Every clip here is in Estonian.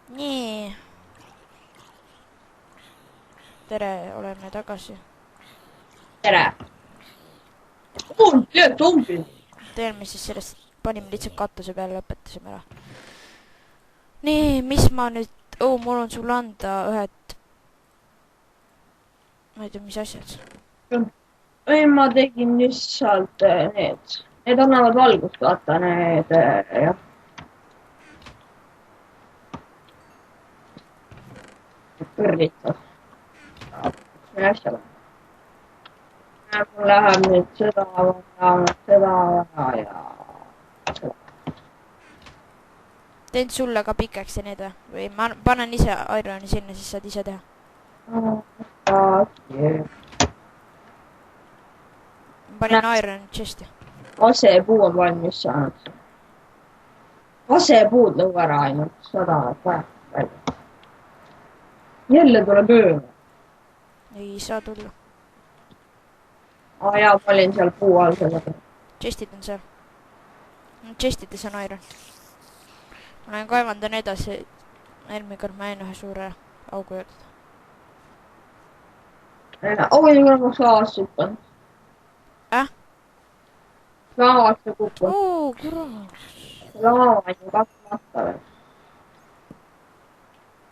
nii. Tere, oleme tagasi. tere! Lööb tumbi! Teeme siis sellest, panime lihtsalt katuse peale, lõpetasime ära. nii, mis ma nüüd... mul on sulle anda ühed... ma ei tea, mis asjad. ei, ma tegin lihtsalt need. Need annavad valgust, vaata need, jah. Kõrvitad. Mis asjale. Mul läheb nüüd seda vaja ja seda. Teen sulle ka pikeks ja need või ma panen ise Ironi sinna, siis saad ise teha. Panin Ironi chest'i. Asepuu on valmis saanud. Asepuud lõu ära ainult, seda vaja välja. Jälle tuleb öö. Ei saa tulla. Jaa, ma olin seal puu all selle peal. Chest'id on seal. Chest'ides on Iron. Ma lähen kaevandan edasi. Eelmine kord ma jäin ühe suure augu juurde. Oi, ma saavasse hüppan. Saavasse kukun. Kurat. Laava on ju katmata veel.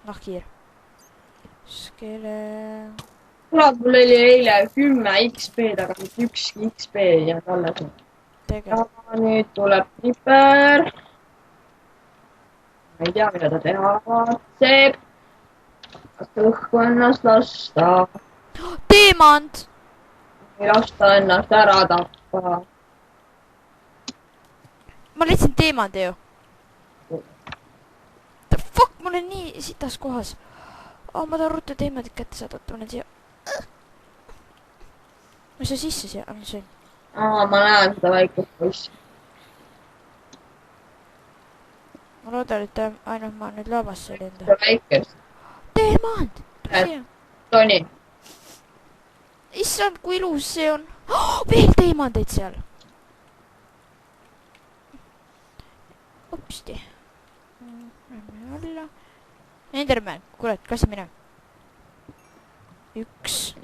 Nahkhiir. Skele. Kurat, mul oli eile 10 XP-d, aga mitte ükski XP ei jäänud alles. Tegelikult. Ja nüüd tuleb Nipper. Ma ei tea, mida ta teha kavatseb. Kas ta õhku ennast lasta? Teemant! Ei lasta ennast ära tappa. Ma leidsin teemandi ju. The fuck, ma olen nii sitas kohas. Ma tahan ruttu teemandit kätte saada, oota, ma olen siia. Ma ei saa sisse siia, on see. Ma näen seda väikest poissi. Ma loodan, et ainult ma nüüd lavasse ei lenda. Seda väikest. Teemand! Toni. Issand, kui ilus see on. Veel teemandeid seal. Hopsti. Lähme alla. Enderman, kurat, kasi mine. Üks.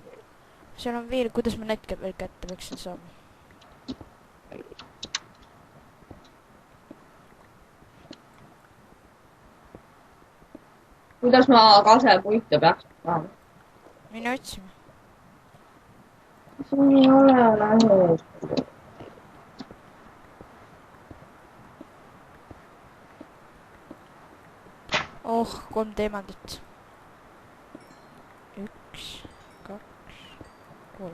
Seal on veel, kuidas ma need veel kätte peaksin saama. Kuidas ma kasepuite peaks saama? Mine otsima. Siin ei ole lähed. Oh, 3 teemandit. 1, 2, 3.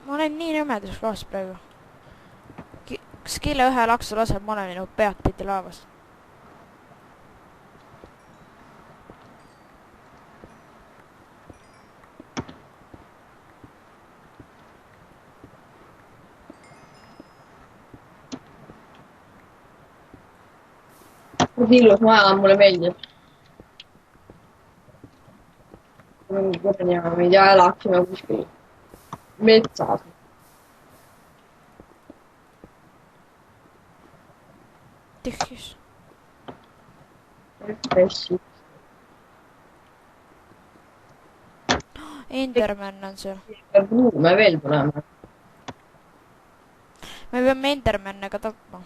Ma olen nii nõmedas kohas praegu. Kas kelle ühe laksu laseb, ma olen minu pead pidi laavas. Ilus maja, mulle meeldib. Ma ei tea, elaksime kuskil metsas. Tühjus. Enderman on seal. Me veel tuleme. Me peame Enderman'ega tapma.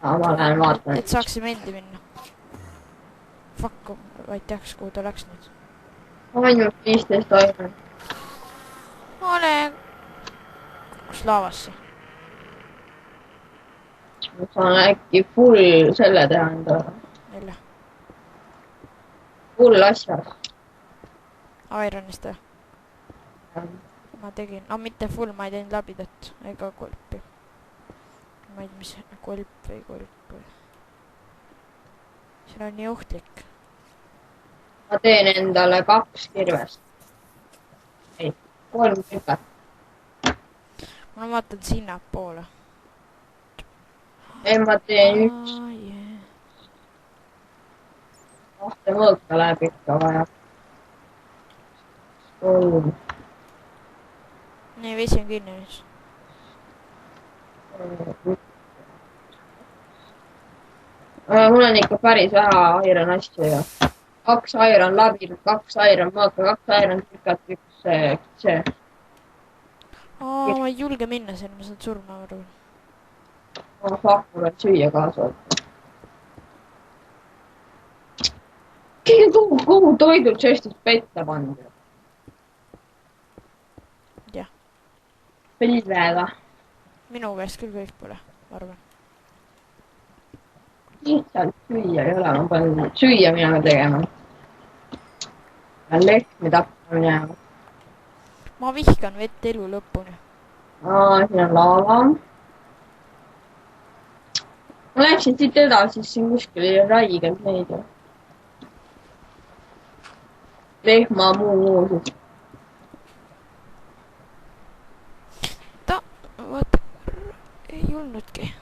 Ma lähen vaatan. Et saaksime endi minna. Fuck, ma ei teaks, kuhu ta läks nüüd. Ainult 15 aina. Ole... Kus laavasse? Ma saan äkki full selle teha endale. Mille? Full asjas. Ironist või? Ma tegin, mitte full, ma ei teinud labidat ega kolpi. Ma ei tea, mis kolp või kolp või. See on nii ohtlik. ma teen endale 2 kirvest. ei, 3 kirvet. ma vaatan sinnapoole. ei, ma teen 1. Kahte mõõka läheb ikka vaja. 3. nii, vesi on kinni nüüd. Mul on ikka päris vähe iron asju ju. 2 iron labir, 2 iron mõõka, 2 iron tükat, 1 see. ma ei julge minna sinna, ma saan surma aru. Oh fuck, mul on süüa kaasa võtta. keegi kogu toidu chest'ist petta pannud. jah. Pilvega. minu käest küll kõik pole, ma arvan. lihtsalt süüa ei ole, ma pean süüa minema tegema. Lehmi tapma minema. ma vihkan vett elu lõpuni. Siin on laava. ma läksin siit edasi, siin kuskil räigelt neid. Lehma muu siis. vaata, ei olnudki.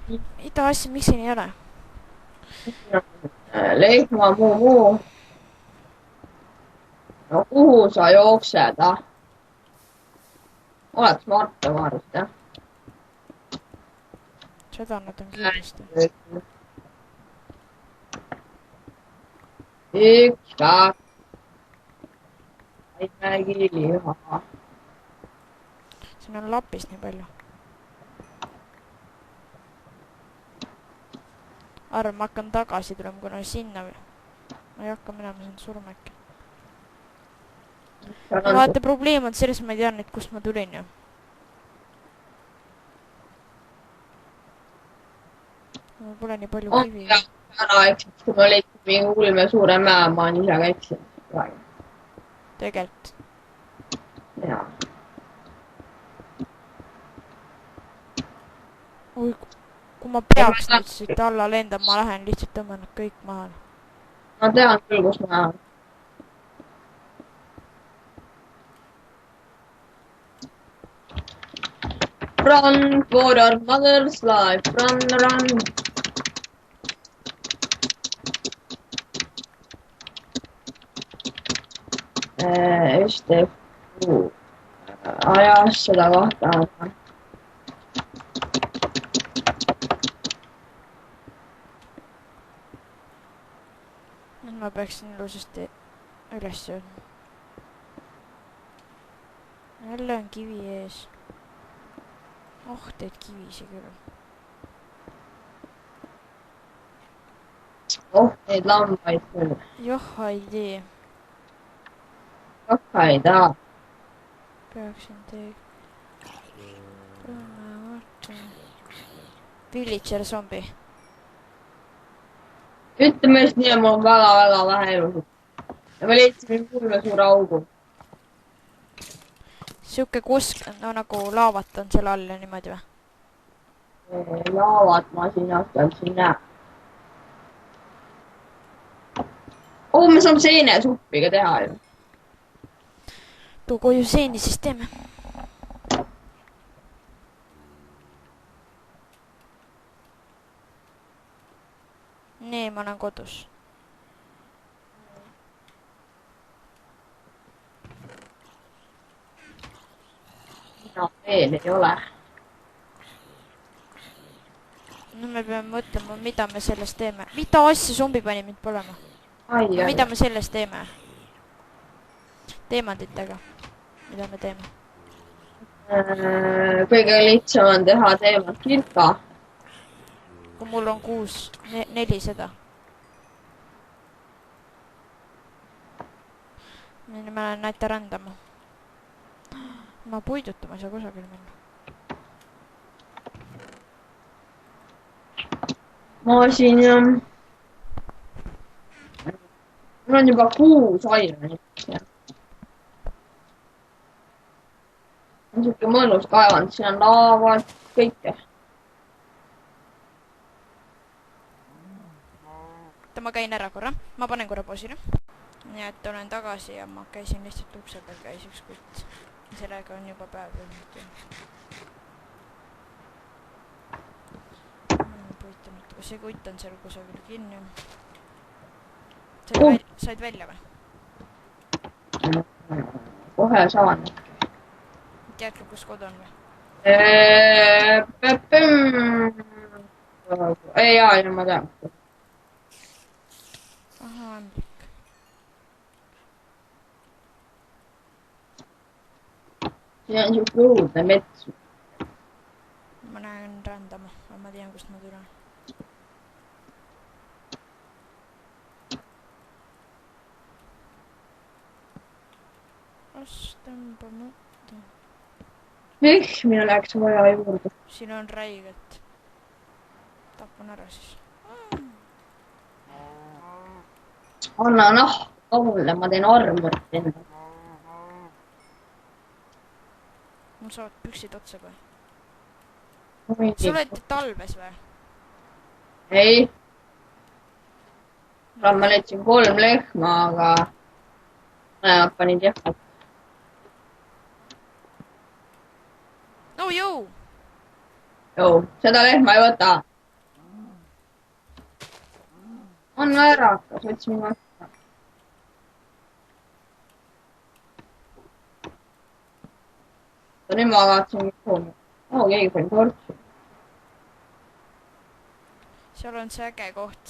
mida asja, miks siin ei ole? Lehma muu. no kuhu sa jooksed, ah? oled smart omarist, jah? seda nad on kiiresti. 1, 2. taimekiliha. siin on lapist nii palju. arvan, ma hakkan tagasi tulema, kuna sinna ma ei hakka minema, see on surm äkki. vaata, probleem on selles, ma ei tea nüüd, kust ma tulin ju. mul pole nii palju kivi. ära eksiks, kui ma leidsin mingi ulme suure mäe, ma olen ise ka eksinud. tegelikult. jaa. oi, kui ma peaks nüüd siit alla lendama, ma lähen lihtsalt tõmban nad kõik maha. ma tean küll, kus ma olen. Run for our mother's life, run, run. just ajas seda kohta. nüüd ma peaksin ilusasti üles jõudma. jälle on kivi ees. oh, teed kivisi küll. oh, neid lambaid küll. joh, ei tee. Kakka ei taha. peaksin Villager zombi. ütleme just nii, mul on väga-väga vähe elusid. ja ma leidsin mingi kulme suure augu. siuke kusk, no nagu laavat on seal all ja niimoodi või? laavat ma siin aastal siin näen. oh, me saame seenesuppi ka teha ju. too koju seeni siis teeme. nii, ma olen kodus. no veel ei ole. no me peame mõtlema, mida me sellest teeme. mida asja, zombi pani mind põlema. No, mida me sellest teeme? Teemantidega. mida me teeme? kõige lihtsam on teha teemat kilka. kui mul on 4 seda. nüüd ma lähen näite rändama. ma puidutama ei saa kusagil minna. ma siin mul on juba 6 aironit. on siuke mõnus kaevand, siin on laava, kõike. ma käin ära korra, ma panen korra pausile. nii et olen tagasi ja ma käisin lihtsalt ukse peal, käis üks kutt. sellega on juba päev olnud. Puitamata, kas see kutt on seal kusagil kinni? Said välja või? Kohe saan. Teadki, kus kod on või? Jaa, ma tean. Ahah, ämblik. See on siuke õudne mets. Ma näen rändama, aga ma tean, kust ma tulen. Kas tõmba mõtta? Lehmine läks vaja juurde. Siin on räiget. Tapan ära siis. Anna nahka mulle, ma teen armurit enda. Mul saavad püksid otsa kohe. Sa oled talves või? Ei. Ma leidsin 3 lehma, aga mõlemad panid jahvad. No jõu! Jõu, seda lehma ei võta. On väärakas, võtsin vastu. Nüüd ma kavatsen kuhu. Keegi pani tortsi. Seal on see äge koht,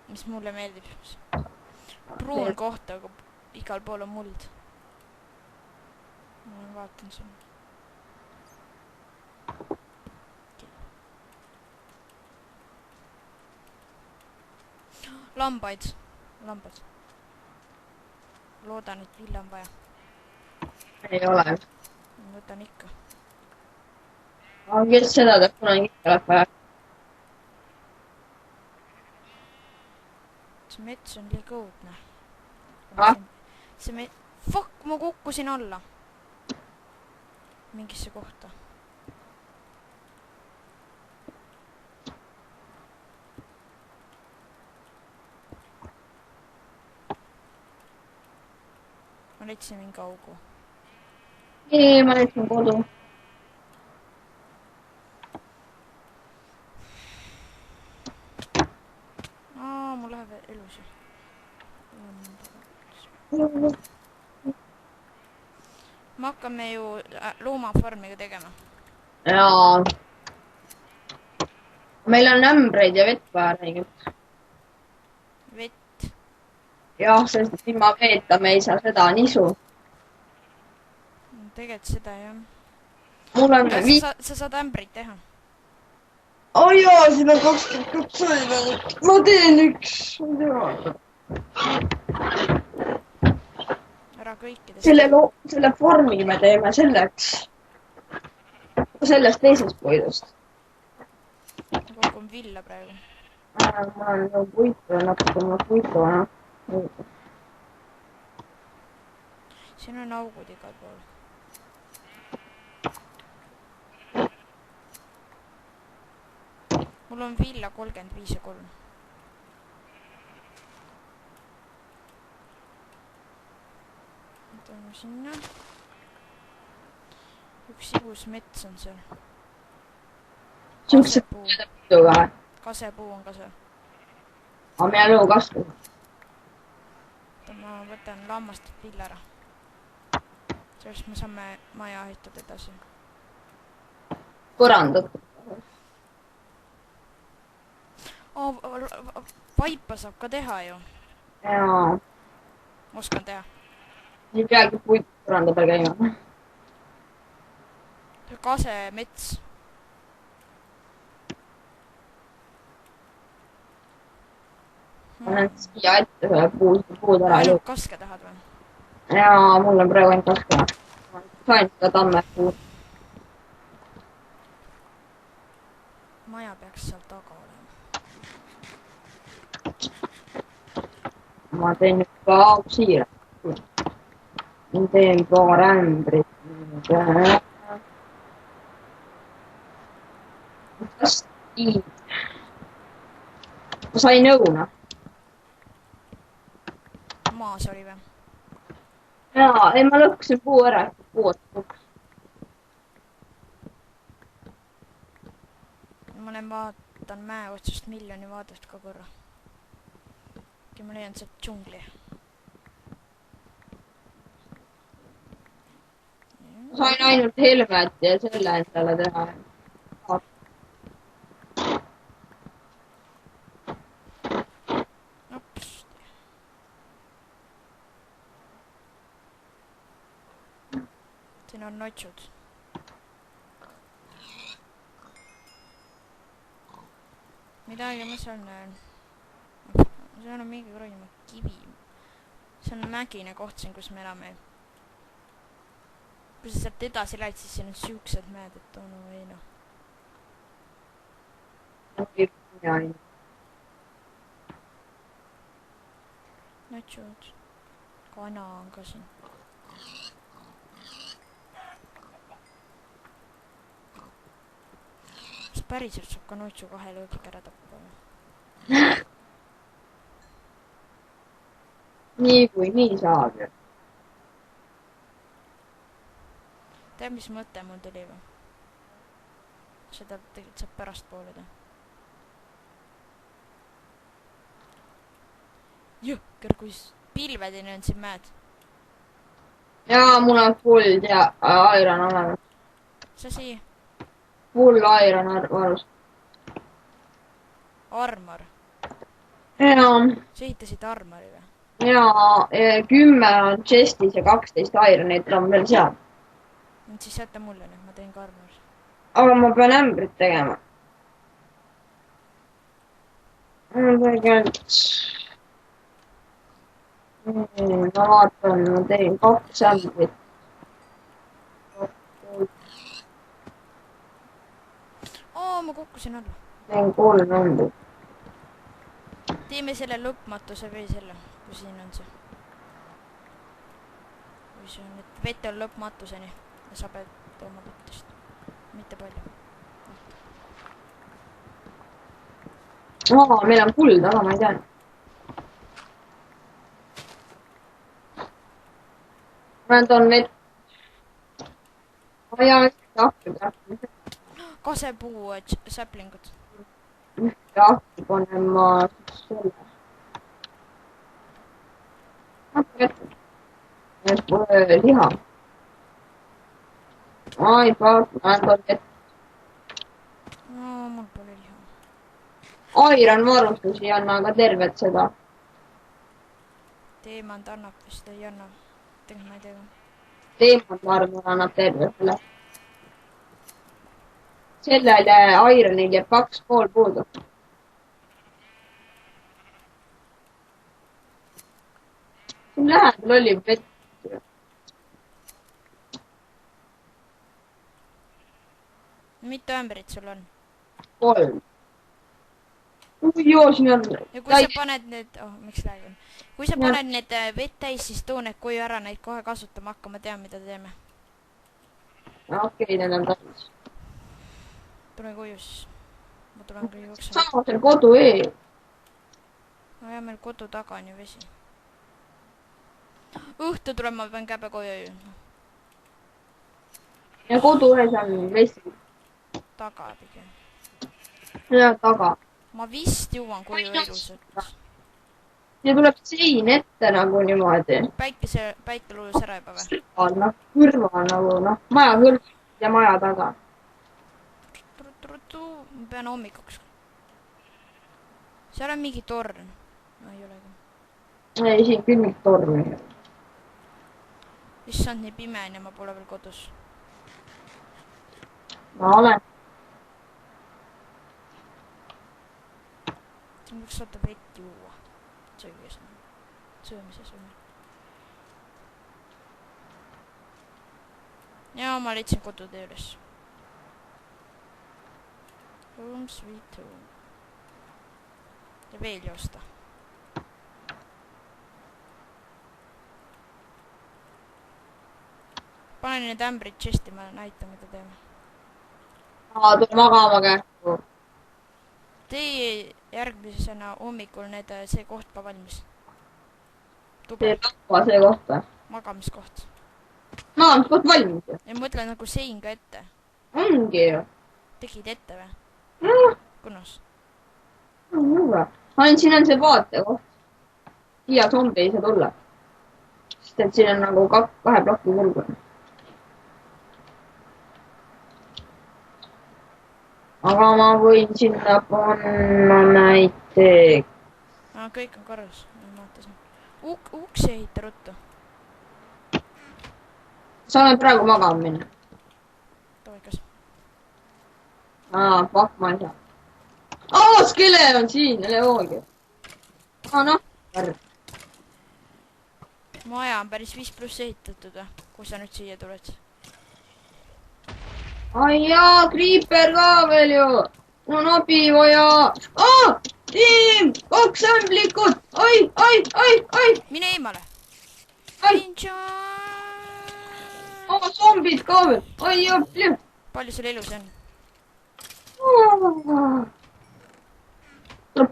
mis mulle meeldib. Pruun koht, aga igal pool on muld. Ma vaatan siin. Lambad. Loodan, et villa on vaja. Ei ole. Võtan ikka. Aga kes seda teeb, kunagi ikka läheb vaja. See mets on liiga õudne. Fuck, ma kukkusin alla. Mingisse kohta. Ma leidsin mingi augu. Ei, ma leidsin kodu. Mul läheb elusi. Me hakkame ju loomafarmiga tegema. Jaa. Meil on ämbreid ja vett vaja näinud. Vett? Jah, sest et ilma veeta me ei saa seda nisu. Tegelikult seda jah. Mul on sa saad ämbreid teha. Jaa, siin on 22 sõinud. Ma teen üks. Ära kõikidest. Selle formi me teeme selleks. Sellest teisest puidust. Kogu on villa praegu. Ma olen puitu ja natuke puitu vaja. Siin on augud igal pool. Mul on villa 35 ja 3. Võtame sinna. Üks ilus mets on seal. Kasepuu on ka seal. Aga mina lõu kasvu. Ma võtan lammastelt villa ära. Sellest me saame maja ehitada edasi. Põrandad. Vaipa saab ka teha ju. Jaa. Oskan teha. Ei peagi puitu põranda peal käima. Kasemets. Ma näen siia ette ühe puud ära. Ainult kaske tahad või? Jaa, mul on praegu ainult kaske. Ma sain seda tamme puud. Maja peaks seal taga olema. Ma teen nüüd ka siira. Ma teen paar ämbrit. Kas ma sain õuna. maas oli või? jaa, ei ma lõhkusin puu ära, et puu otsa. ma olen vaatan mäe otsast miljoni vaadast ka korra. ma leian sealt džungli. ma sain ainult helmeti ja selle endale teha. siin on notsud. midagi ma seal näen. seal on mingi kuradi kivi. see on mägine koht siin, kus me elame. kui sa sealt edasi lähed, siis siin on siuksed mäed, et no ei noh. notsud. kana on ka siin. päriselt saab ka notsu kahe löögiga ära tappa või? Niikuinii saab ju. tead, mis mõte mul tuli või? seda tegelikult saab pärastpoole teha. jõhker, kui pilvedeni on siin mäed. jaa, mul on full ja iron olemas. see siia. Full iron varus. Armor. jaa. sa ehitasid armori või? jaa, 10 on chestis ja 12 ironit on veel seal. siis jäta mulle nüüd, ma teen ka armori. aga ma pean ämbrit tegema. tegelikult. ma vaatan, ma tegin 2 ämbrit. ma kukkusin alla. Teen 3 ämbrit. teeme selle lõpmatuse või selle, kui siin on see. kui see on, et vett on lõpmatuseni ja sa pead tooma vettest. mitte palju. meil on kuld, aga ma ei tea. ma toon vett. ma ei tea, kasepuu säplingud. ühte ahti panen ma selle. liha. ai, ma toon vett. no mul pole liha. Iron varustus ei anna ka tervet seda. teemant annab vist, ei anna. tegelikult ma ei tea. teemant varustus annab tervet selle. sellele Ironil jääb 2,5 puudu. siin lähedal oli vett. mitu ämbrit sul on? 3. joo, siin on. ja kui sa paned need, miks räägin? kui sa paned need vett täis, siis too need koju ära, neid kohe kasutama hakkama, tean, mida teeme. okei, need on täis. tule koju siis. ma tulen ka jooksma. sama seal kodu ees. no ja meil kodu taga on ju vesi. õhtu tuleb, ma pean käbe koju jõudma. ja kodu ees on vesi. taga pigem. ja taga. ma vist jõuan koju ilusalt. ja tuleb sein ette nagu niimoodi. päike lujus ära juba või? noh, kõrva nagu noh, maja kõrv ja maja taga. ma pean hommikuks. seal on mingi torn. no ei ole ka. ei, siin küll mingit tormi. issand, nii pime on ja ma pole veel kodus. ma olen. siin võiks saada vett juua. söömise suunal. ja ma leidsin kodutee üles. Home sweet home. ja veel joosta. panen need ämbrid chesti, ma näitan, mida teeme. tule magama kähku. tee järgmisena hommikul see koht ka valmis. see tubel, laua see koht või? magamiskoht. magamiskoht valmis ju. ja mõtle nagu sein ka ette. ongi ju. tegid ette või? kunnas? siin on see vaatekoht. Hiia zombi ei saa tulla. sest et siin on nagu kahe ploki kõrgune. aga ma võin sinna panna näiteks. kõik on korras, ma vaatasin. Uksi ehita ruttu. saame praegu magama minna. toikas. Fuck, ma ei saa. Skele on siin, ei olegi. Noh, värv. maja on päris 5+ ehitatud või? Kui sa nüüd siia tuled? ai jaa, Creeper ka veel ju. mul on abi vaja. Tiim, 2 ämblikut. ai. mine eemale. zombid ka veel. ai jah. palju sul elus on?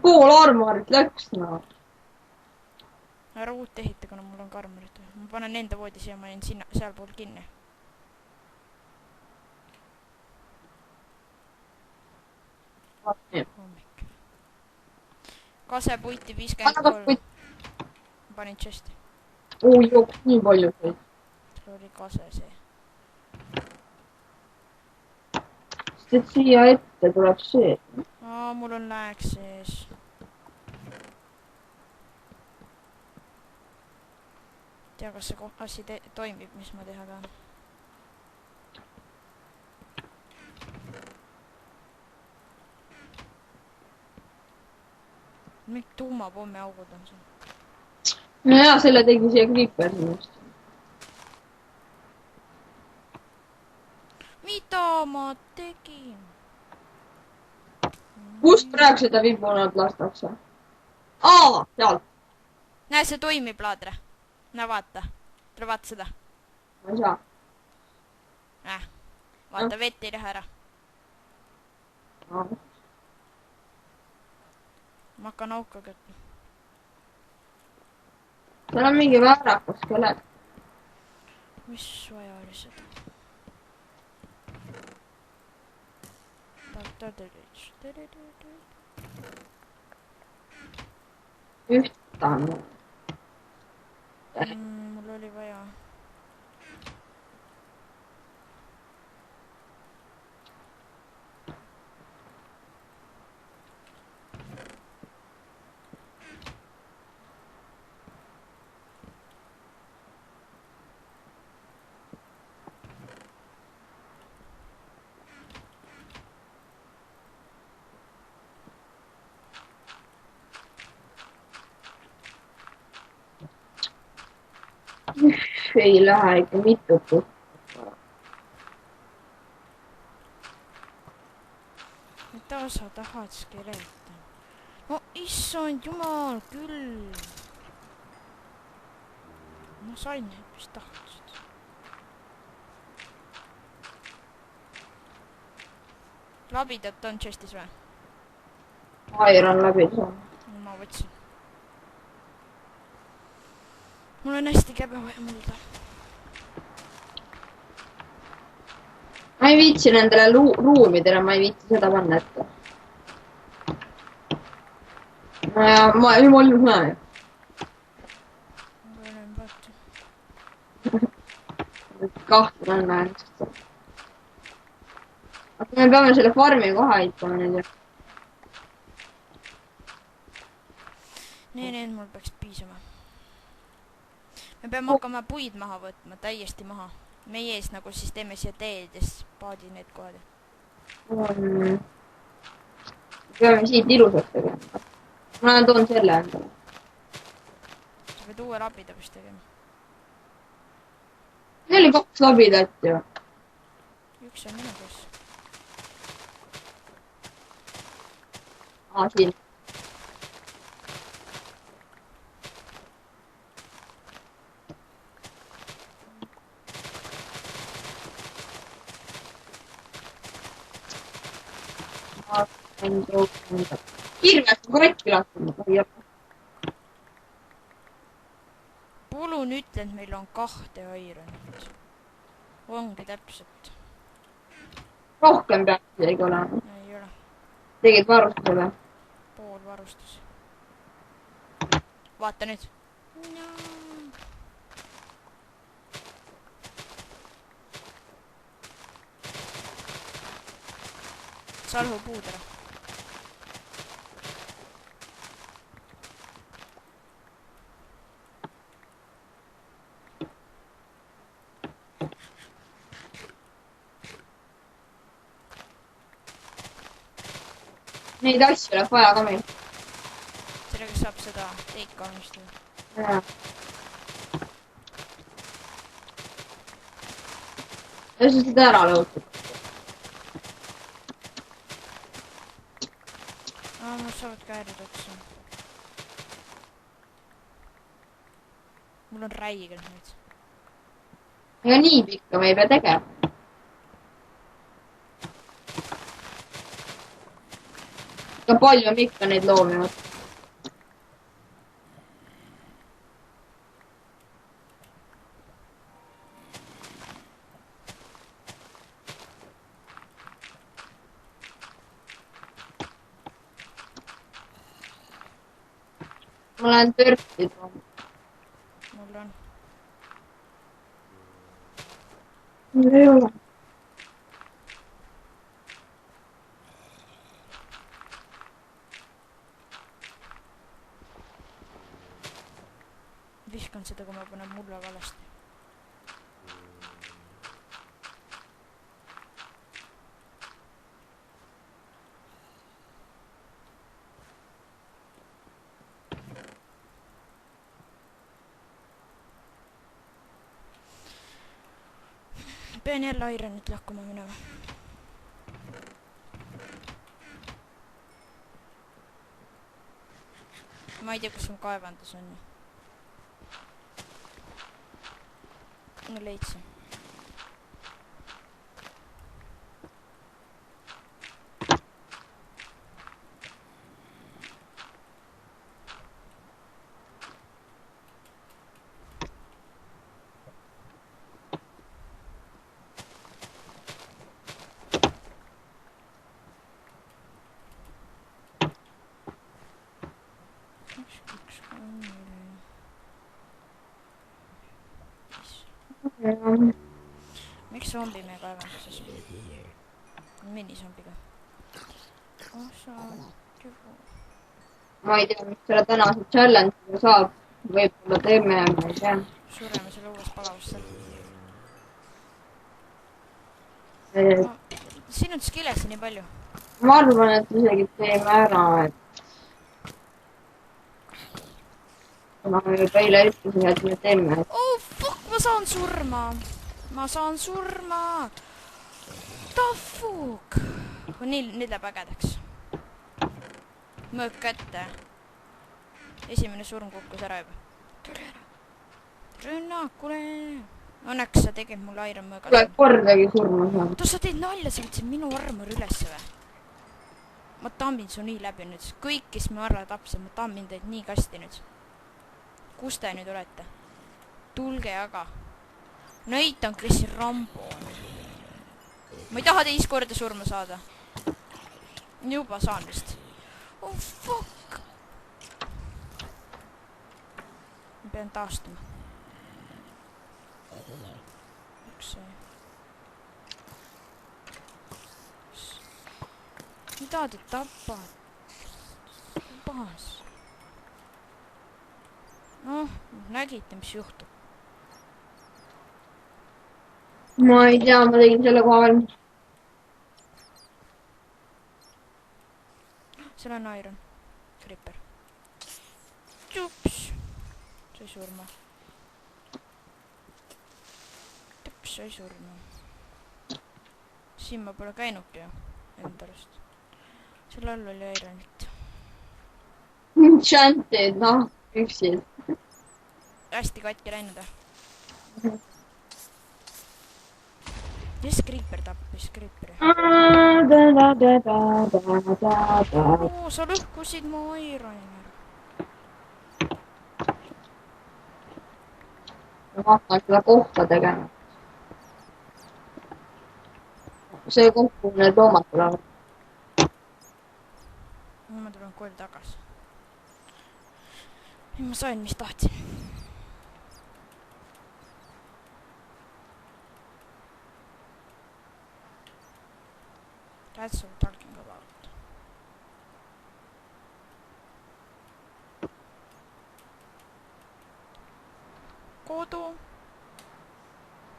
pool armorit läks, noh. ära uut ehita, kuna mul on ka armorit. ma panen enda voodi siia, ma jäin sealpool kinni. hommik. kasepuiti 53. panin chest'i. joks, nii palju sai. sul oli kase see. sest et siia ette tuleb see. mul on lääk sees. tea, kas see asi toimib, mis ma teha tahan. mingid tuumapommi augud on seal. nojah, selle tegi siia Creeper sinust. mida ma tegin? kust praegu seda vibunat lastakse? sealt. näe, see toimib, Laadre. näe, vaata. tule vaata seda. ma ei saa. vaata, vett ei lähe ära. ma hakkan auka kötma. seal on mingi väärakas skelet. mis vaja oli seda? ühtane. mul oli vaja. ei lähe ikka mitu puhku. mida sa tahad, skelet? no issand jumal küll. ma sain neid, mis tahtsid. labidat on chestis või? Iron läbi saanud. ma võtsin. mul on hästi käbe vaja mulda. ma ei viitsi nendele ruumidele, ma ei viitsi seda panna ette. ja ma ei olnud näe. ma olen vaata. kahtlane on näe. aga me peame selle farmi kohe aitama nüüd. nii, mul peaks piisama. me peame hakkama puid maha võtma, täiesti maha. meie ees nagu siis teeme siia teed ja siis paadi need kohad. peame siit ilusalt tegema. ma toon selle endale. sa pead uue labida vist tegema. see oli 2 labidat ju. üks on minu käes. siin. kirves on kotti lahkunud. Palun ütle, et meil on 2 ironit. Ongi täpselt. Rohkem peaks isegi olema. Ei ole. Tegid varustuse või? Pool varustus. Vaata nüüd. Salhu puud ära. Neid asju läheb vaja ka meil. Sellega saab seda teid kalmistada. Ja. Ja sa seda ära lõhutud. Ma saavad ka äärid otsa. Mul on räigel neid. Ega nii pikka me ei pea tegema. Ka palju on ikka neid loomi võtta. Ma olen törti tooma. Mul on. Mul ei ole. Vihkan seda, kui ma panen mulla valesti. Pean jälle ironit lahkuma minema. Ma ei tea, kus mu kaevandus on. Ma leidsin. Miks zombi meie kaevanduses? Minisombiga. Ma ei tea, mis selle tänase challenge'iga saab. Võib-olla teeme, ma ei tea. Sureme selle uues palavusse. Siin on skillesi nii palju. Ma arvan, et isegi teeme ära, et ma juba eile ütlesin, et me teeme. Oh fuck, ma saan surma. Ma saan surma. The fuck. Nii läheb ägedaks. Mõõk kätte. Esimene surm kukkus ära juba. Tule ära. Rünnakule. Õnneks sa tegid mul iron mõõga. Tule kordagi surma saada. Oota, sa teed nalja, sa võtsid minu armor ülesse või? Ma tammin su nii läbi nüüd. Kõik, kes me arva tapsid, ma tammin teid nii kasti nüüd. Kus te nüüd olete? Tulge aga. Näitan, kes siin Rambo on. Ma ei taha teist korda surma saada. Juba saan vist. Oh fuck. Ma pean taastuma. Üks see. Mida te tapad? Lubas. Noh, nägite, mis juhtub. Ma ei tea, ma tegin selle koha valmis. Seal on iron. Creeper. Tups. Sai surma. Tups, sai surma. Siin ma pole käinudki ju. Endalust. Seal all oli ironit. Enchanted, noh, üksid. Hästi katki läinud või? kes Creeper tappis Creeperi? Oo, sa lõhkusid mu Ironi ära. ma hakkan seda kohta tegema. see koht, kuhu need loomad tulevad. Ma tulen kooli tagasi. Nüüd ma sain, mis tahtsin. That's what I'm talking about. Kodu.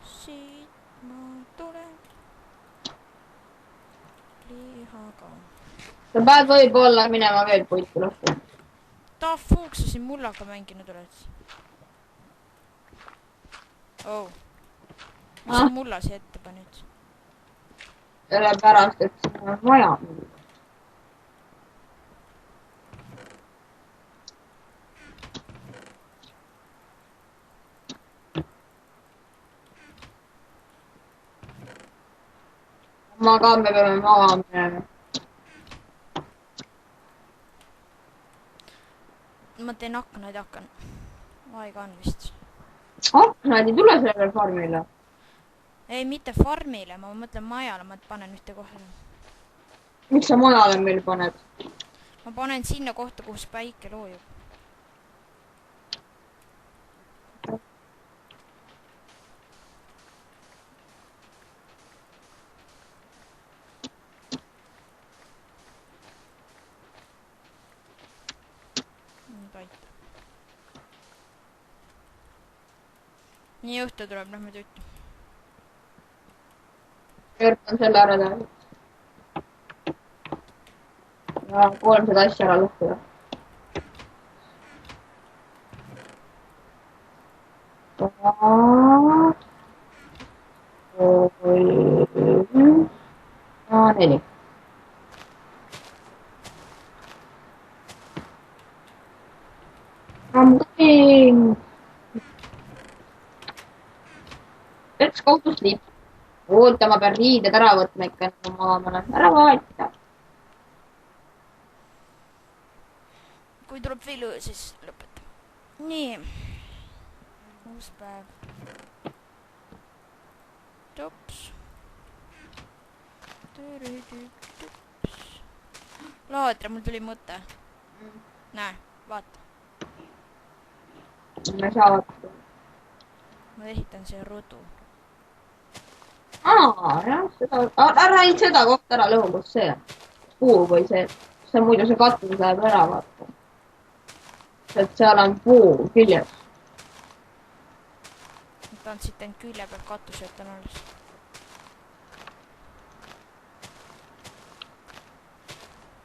Siit ma tulen. Lihaga. sa pead võib-olla minema veel puitu lõhku. Ta fuuks sa siin mullaga mänginud oled. Oh. Mis sa mulla siia ette panid? Sellepärast, et siin on vaja. ma ka, me peame magama minema. Ma teen aknaid, hakkan. Aega on vist. Aknaid ei tule sellele farmile. Ei, mitte farmile, ma mõtlen majale, ma panen ühte kohta. Miks sa majale meil paned? Ma panen sinna kohta, kus päike loojub. Nii õhtu tuleb, lähme tüüti. Jõrtan selle ära teha. Ja 300 asja ära lõhkuda. Ja 4. I'm going. Let's go to sleep. Oota, ma pean riided ära võtma ikka, nagu magama olen. Ära vaata. Kui tuleb veel öö, siis lõpetame. Nii. Uus päev. Tops. Laadra, mul tuli mõte. Näe, vaata. Me saavad. Ma ehitan see rodu. Jah, seda. Ära ainult seda kohta ära lõhu, kus see on. Puu või see. See muidu see katus läheb ära, vaata. Et seal on puu küljes. Ma tahan siit ainult külje peal katus jätan alles.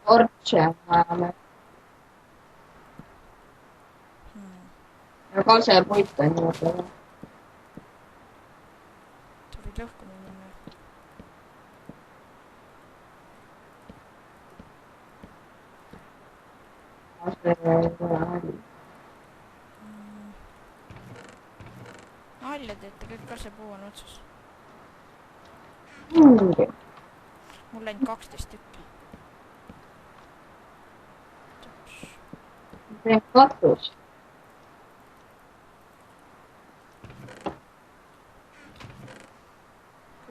Torche vajame. Ja kasepuit on juurde. Tuli lõhku minna. Nalja teete, kõik kasepuu on otsas. Mul läinud 12 tükki. See katus.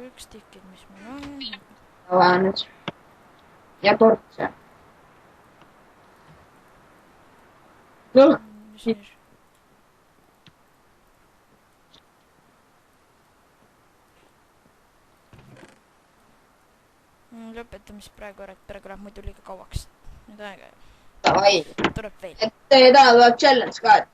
Üks tikid, mis meil on. Vaja nüüd. Ja tortse. Lõpetame siis praegu ära, et praegu läheb muidu liiga kauaks. Nüüd aega Davai. tuleb veel. Et täna tuleb challenge ka, et